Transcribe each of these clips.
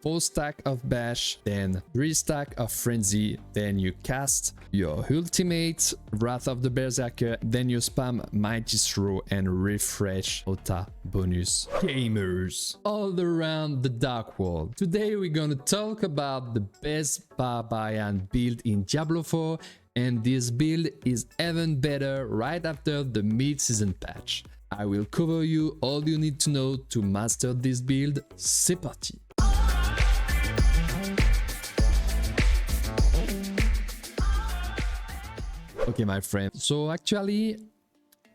4 stack of Bash, then 3 stack of Frenzy, then you cast your ultimate Wrath of the Berserker, then you spam Mighty Throw and refresh Ota bonus. Gamers all around the Dark World. Today we're gonna talk about the best Barbarian build in Diablo 4, and this build is even better right after the mid-season patch. I will cover you all you need to know to master this build. C'est parti! Okay, my friend, so actually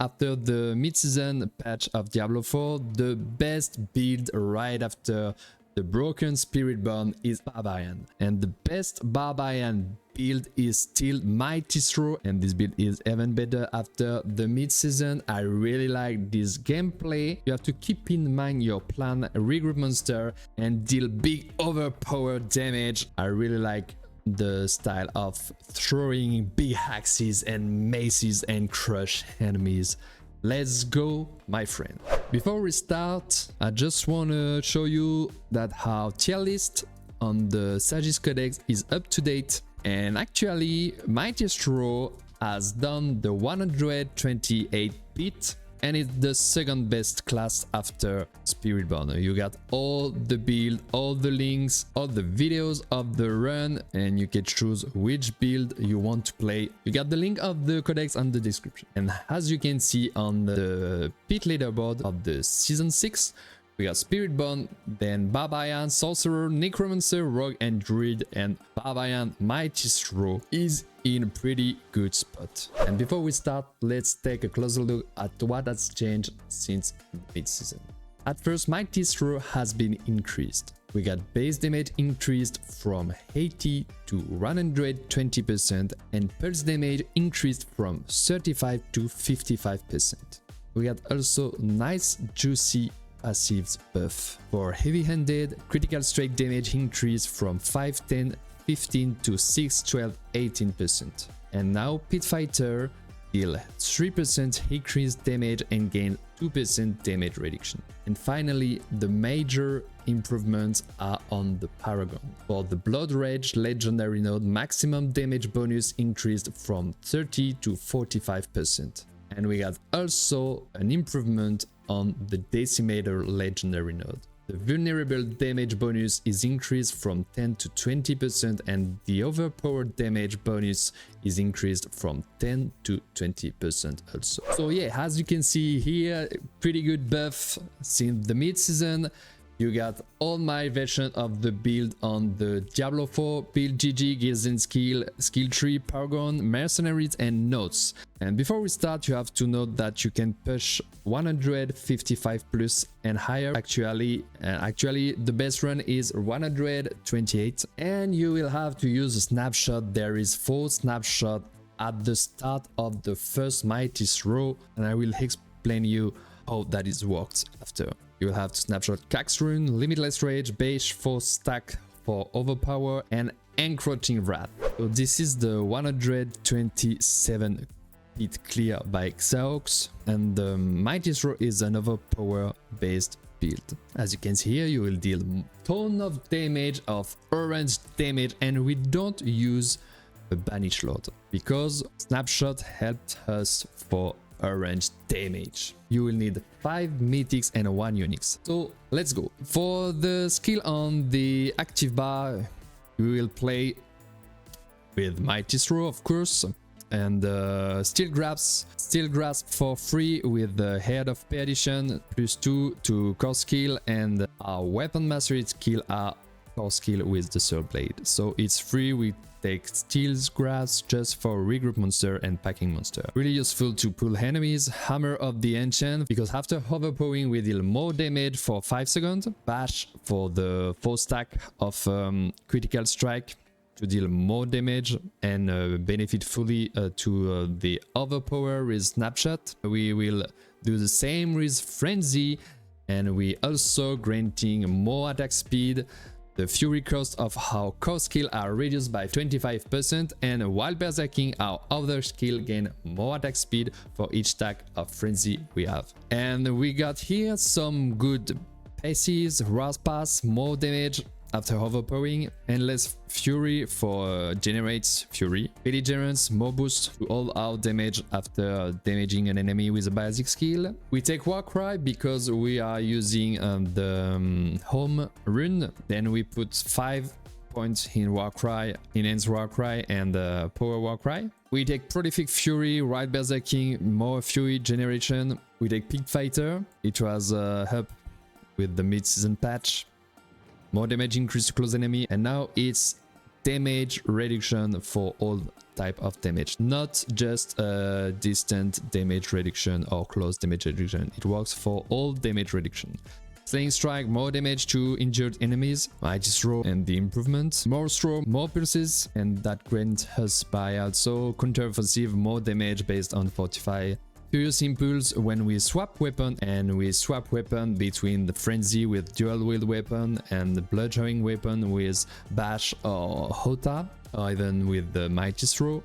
after the mid-season patch of Diablo 4, the best build right after the broken Spiritborn is Barbarian, and the best Barbarian build is still Mighty Throw, and this build is even better after the mid-season. I really like this gameplay. You have to keep in mind your plan, regroup monster and deal big overpowered damage. I really like the style of throwing big axes and maces and crush enemies. Let's go, my friend. Before we start, I just want to show you that our tier list on the Sagi's Codex is up to date, and actually Mighty Throw has done the 128 bit, and it's the second best class after Spiritborn. You got all the build, all the links, all the videos of the run, and you can choose which build you want to play. You got the link of the codex on the description. And as you can see on the pit leaderboard of the season 6, we got Spiritborn, then Barbarian, Sorcerer, Necromancer, Rogue and Druid, and Barbarian Mighty Throw is in a pretty good spot. And before we start, let's take a closer look at what has changed since mid-season. At first, Mighty Throw has been increased. We got base damage increased from 80 to 120%, and pulse damage increased from 35 to 55%. We got also nice juicy passives buff. For heavy-handed, critical strike damage increased from 510 15 to 612 18%. And now Pit Fighter deal 3% increased damage and gain 2% damage reduction. And finally, the major improvements are on the Paragon. For the Blood Rage legendary node, maximum damage bonus increased from 30 to 45%. And we got also an improvement on the Decimator legendary node. The vulnerable damage bonus is increased from 10 to 20%, and the overpowered damage bonus is increased from 10 to 20% also. So yeah, as you can see here, pretty good buff since the mid-season. You got all my version of the build on the Diablo 4, build GG, Gears and skill tree, Paragon, Mercenaries and notes. And before we start, you have to note that you can push 155 plus and higher. Actually the best run is 128, and you will have to use a snapshot. There is 4 snapshots at the start of the first Mighty Throw, and I will explain you how that is worked after. You will have to snapshot Cax Rune, Limitless Rage, Beige 4 stack for Overpower, and Encroaching Wrath. So this is the 127 pit clear by Xaox, and the Mighty Throw is an Overpower based build. As you can see here, you will deal ton of damage, of orange damage, and we don't use a Banish Lord because Snapshot helped us for orange damage. You will need 5 mythics and 1 unix. So let's go. For the skill on the active bar, we will play with Mighty Throw, of course, and Steel Grasp for free with the Head of Perdition, +2 to core skill, and our weapon mastery skill are core skill with the Sword Blade. So it's free. We take Steel Grasp just for regroup monster and packing monster. Really useful to pull enemies. Hammer of the Ancient, because after overpowering we deal more damage for 5 seconds. Bash for the 4 stack of critical strike to deal more damage and benefit fully to the overpower with Snapshot. We will do the same with Frenzy, and we also granting more attack speed. The Fury cost of our core skill are reduced by 25%, and while berserking, our other skill gain more attack speed for each stack of Frenzy we have. And we got here some good passives, Wrath Pass, more damage, after overpowering, Endless Fury for generates Fury, Belligerence, more boost to all out damage after damaging an enemy with a basic skill. We take Warcry because we are using the home rune, then we put 5 points in Warcry, Enhanced Warcry and Power Warcry. We take Prolific Fury, Right Berserking, more Fury generation. We take Pig Fighter, it was up with the mid-season patch. More damage increase to close enemy, and now it's damage reduction for all type of damage, not just distant damage reduction or close damage reduction. It works for all damage reduction. Slaying Strike, more damage to injured enemies. Mighty Throw and the improvement. More throw, more pulses, and that grants us by also counter-offensive, more damage based on Fortify. Furious Impulse when we swap weapon, and we swap weapon between the Frenzy with dual wield weapon and the bludgeoning weapon with Bash or Hota, or even with the Mighty Throw.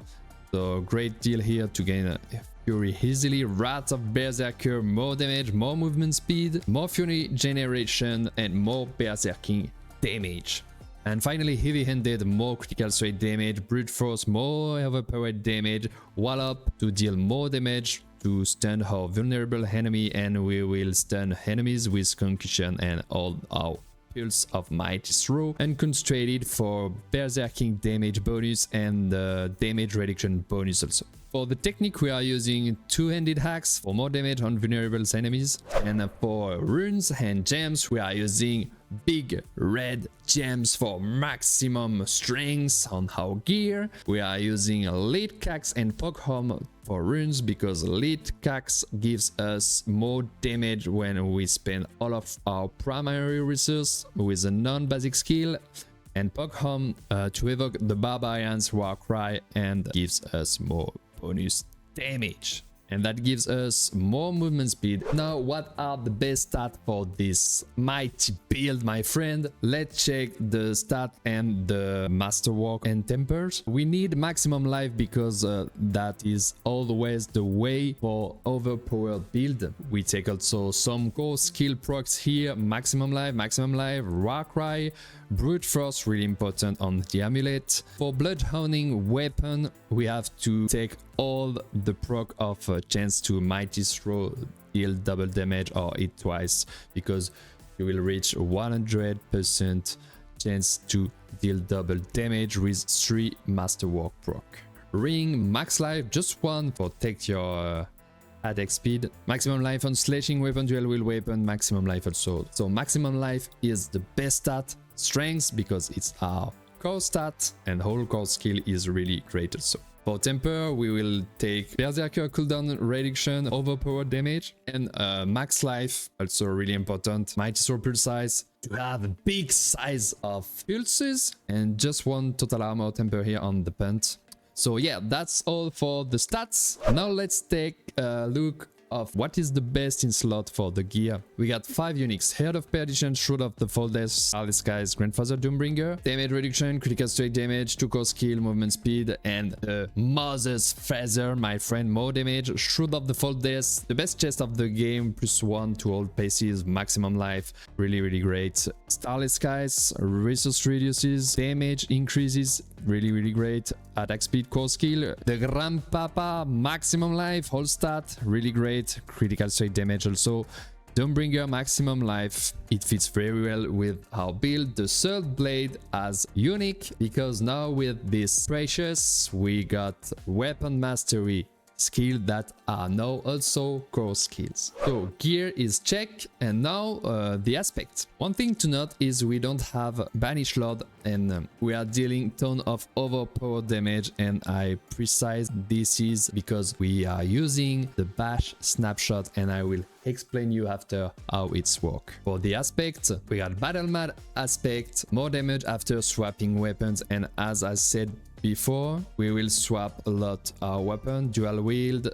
So great deal here to gain Fury easily. Wrath of Berserker, more damage, more movement speed, more Fury generation, and more Berserking damage. And finally, heavy-handed, more critical straight damage, brute force, more overpowered damage, wallop to deal more damage, to stun our vulnerable enemy, and we will stun enemies with concussion and all our pulse of Mighty Throw, and concentrated for berserking damage bonus and damage reduction bonus also. For the technique, we are using two-handed hacks for more damage on vulnerable enemies, and for runes and gems, we are using big red gems for maximum strength on our gear. We are using lead cax and Poghom for runes because lead cax gives us more damage when we spend all of our primary resource with a non-basic skill, and Poghom to evoke the Barbarian's Warcry and gives us more bonus damage, and that gives us more movement speed. Now, what are the best stats for this mighty build, my friend? Let's check the stat and the Masterwork and Tempers. We need maximum life because that is always the way for overpowered build. We take also some core skill procs here. Maximum life, Warcry, brute force, really important on the amulet. For bloodhounding weapon, we have to take all the proc of chance to Mighty Throw, deal double damage or hit twice, because you will reach 100% chance to deal double damage with 3 Masterwork proc. Ring, max life, just one for take your attack speed. Maximum life on slashing weapon, dual wield weapon, maximum life also. So maximum life is the best stat. Strength because it's our core stat, and whole core skill is really great also. For Temper, we will take Berserker cooldown reduction, overpowered damage, and max life, also really important. Mighty Throw pulse size, to have a big size of pulses, and just one total armor temper here on the punt. So yeah, that's all for the stats. Now let's take a look of what is the best in slot for the gear. We got 5 uniques: Head of Perdition, Shroud of the Folders, Starless Skies, Grandfather Doombringer, damage reduction, critical strike damage, 2 core skill, movement speed, and Mother's Feather, my friend, more damage. Shroud of the Folders, the best chest of the game, +1 to all paces, maximum life, really great. Starless Skies, resource reduces, damage increases, really great. Attack speed, core skill. The Grandpapa, maximum life, whole stat, really great. Critical strike damage also. Doombringer, maximum life. It fits very well with our build. The third blade as unique, because now with this precious we got weapon mastery skill that are now also core skills. So gear is check, and now the aspect. One thing to note is we don't have Banish Lord, and we are dealing ton of overpowered damage, and I precise this is because we are using the Bash Snapshot, and I will explain you after how it's work. For the aspect, we got Battle Mad aspect, more damage after swapping weapons, and as I said before, we will swap a lot our weapon, dual wield,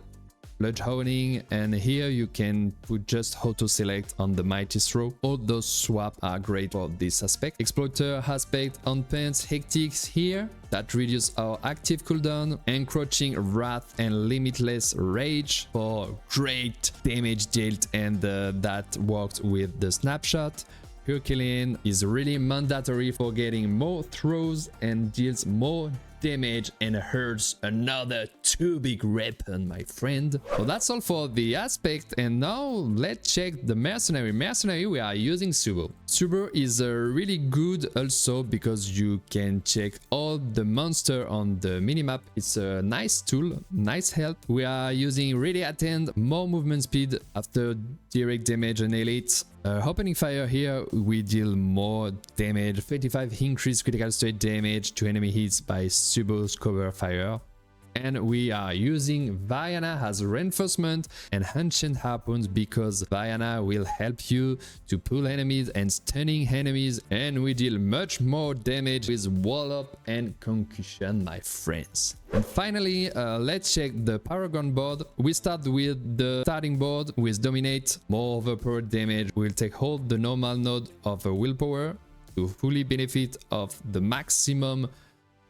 bloodhounding, and here you can put just auto select on the Mighty Throw. All those swap are great for this aspect. Exploiter aspect on pants, hectics here, that reduce our active cooldown, encroaching wrath and limitless rage for great damage dealt, and that worked with the snapshot. pure killing is really mandatory for getting more throws and deals more damage and hurts another 2 big weapon, my friend. So that's all for the aspect, and now let's check the mercenary. We are using Subo. Subo is really good also because you can check all the monster on the minimap. It's a nice tool, nice help. We are using Ready Attend, more movement speed after direct damage and elite. Opening fire here, we deal more damage, 35 increased critical straight damage to enemy hits by Subo's cover fire. And we are using Vaiana as reinforcement and Ancient Harpoons because Vaiana will help you to pull enemies and stunning enemies, and we deal much more damage with Wall Up and Concussion, my friends. And finally, let's check the Paragon board. We start with the starting board with Dominate, more overpowered damage. We'll take hold the normal node of Willpower to fully benefit of the maximum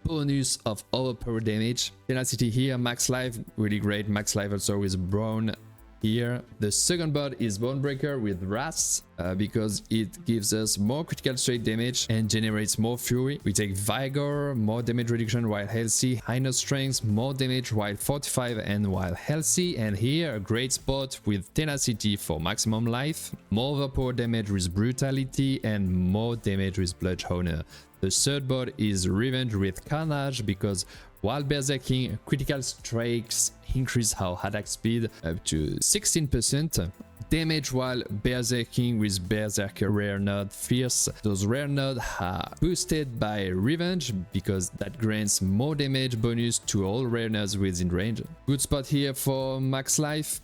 bonus of overpower damage. Tenacity here, max life, really great. Max life also with Brawn here. The second board is Bonebreaker with Wrath because it gives us more critical straight damage and generates more fury. We take Vigor, more damage reduction while healthy, higher strength, more damage while fortified and while healthy, and here a great spot with Tenacity for maximum life, more overpower damage with Brutality and more damage with Bludgeoner. The third board is Revenge with Carnage because while berserking, critical strikes increase our attack speed up to 16%. Damage while berserking with Berserker Rare Node Fierce. Those rare nodes are boosted by Revenge because that grants more damage bonus to all rare nodes within range. Good spot here for max life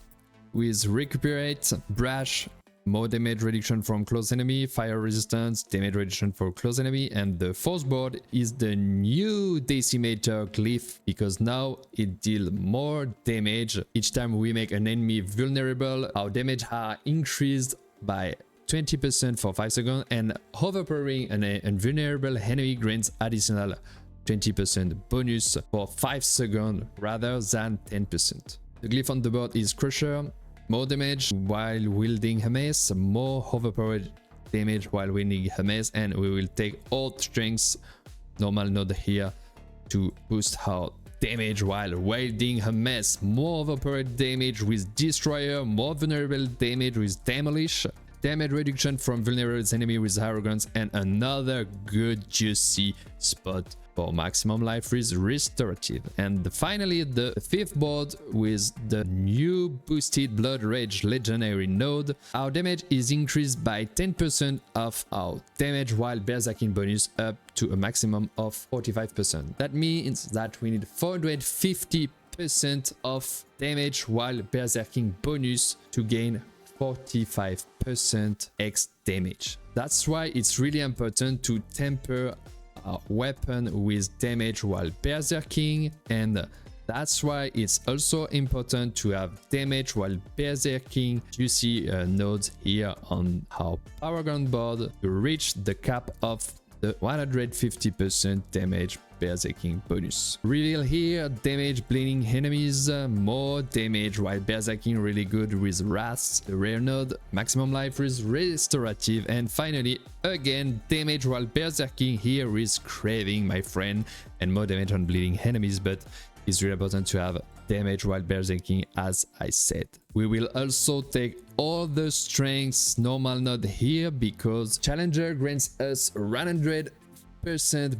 with Recuperate, Brash, more damage reduction from close enemy, fire resistance, damage reduction for close enemy, and the fourth board is the new Decimator Glyph because now it deals more damage. Each time we make an enemy vulnerable, our damage are increased by 20% for 5 seconds, and overpowering an invulnerable enemy grants additional 20% bonus for 5 seconds rather than 10%. The glyph on the board is Crusher. More damage while wielding a mace, more overpowered damage while wielding a mace, and we will take all strengths normal node here to boost our damage while wielding a mace. More overpowered damage with Destroyer, more vulnerable damage with Demolish, damage reduction from vulnerable enemy with Arrogance, and another good juicy spot for maximum life is Restorative. And finally, the fifth board with the new boosted Blood Rage legendary node. Our damage is increased by 10% of our damage while berserking bonus up to a maximum of 45%. That means that we need 450% of damage while berserking bonus to gain 45% X damage. That's why it's really important to temper a weapon with damage while berserking, and that's why it's also important to have damage while berserking. You see nodes here on our Paragon board to reach the cap of the 150% damage berserking bonus. Reveal here, damage bleeding enemies, more damage while berserking, really good with Wrath, the rare node, maximum life is Restorative, and finally again damage while berserking here is Craving, my friend, and more damage on bleeding enemies, but it's really important to have damage while berserking as I said. We will also take all the strengths normal node here because Challenger grants us 100%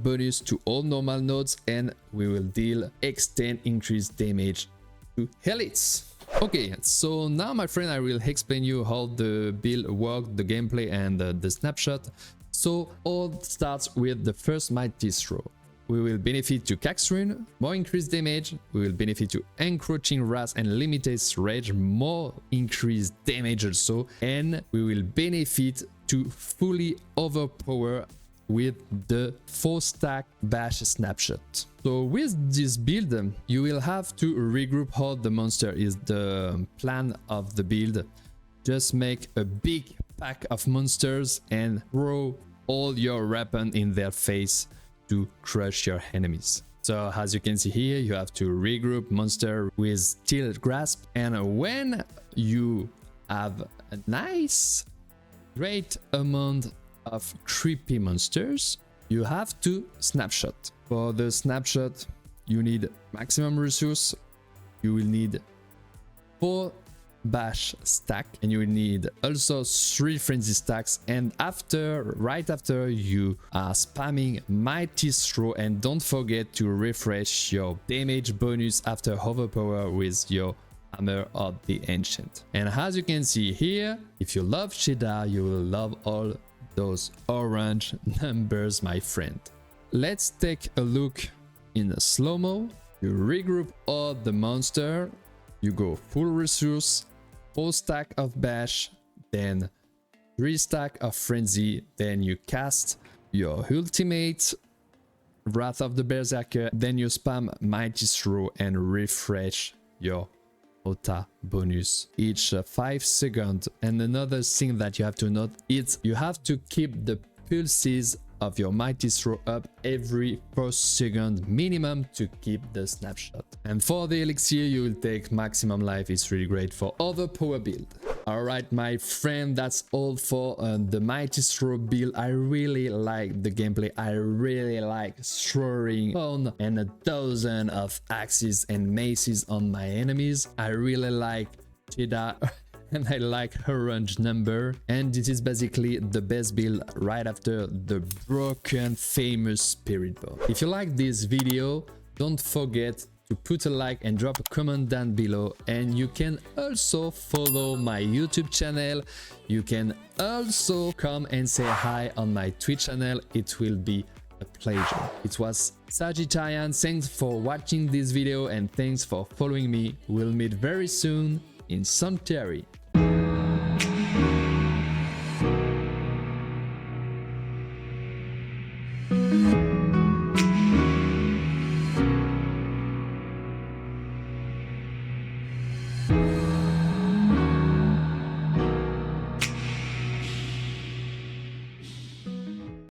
bonus to all normal nodes, and we will deal extend increased damage to elites. Okay, so now my friend I will explain you how the build works, the gameplay and the snapshot. So all starts with the first Mighty Throw. We will benefit to Cax Rune, more increased damage. We will benefit to Encroaching Wrath and Limitless Rage, more increased damage also. And we will benefit to fully overpower with the 4-stack bash snapshot. So with this build, you will have to regroup all the monster is the plan of the build. Just make a big pack of monsters and throw all your weapon in their face to crush your enemies. So as you can see here, you have to regroup monster with Steel Grasp, and when you have a nice great amount of creepy monsters, you have to snapshot. For the snapshot, you need maximum resource, you will need 4 bash stack, and you will need also 3 frenzy stacks, and right after you are spamming mighty throw, and don't forget to refresh your damage bonus after overpower with your hammer of the ancient. And as you can see here, if you love cheddar, you will love all those orange numbers, my friend. Let's take a look in the slow-mo. You regroup all the monster, you go full resource, 4 stack of bash, then 3 stack of frenzy, then you cast your ultimate Wrath of the Berserker, then you spam mighty throw and refresh your Ota bonus each 5 seconds. And another thing that you have to note is you have to keep the pulses of your mighty throw up every 4 seconds minimum to keep the snapshot. And for the elixir, you will take maximum life. It's really great for overpower build. Alright, my friend, that's all for the mighty throw build. I really like the gameplay. I really like throwing on and a dozen of axes and maces on my enemies. I really like cheddar and I like orange number, and this is basically the best build right after the broken famous spirit bomb. If you like this video, don't forget to put a like and drop a comment down below, and you can also follow my YouTube channel. You can also come and say hi on my Twitch channel. It will be a pleasure. It was Sagittarian. Thanks for watching this video and thanks for following me. We'll meet very soon in Sanctuary.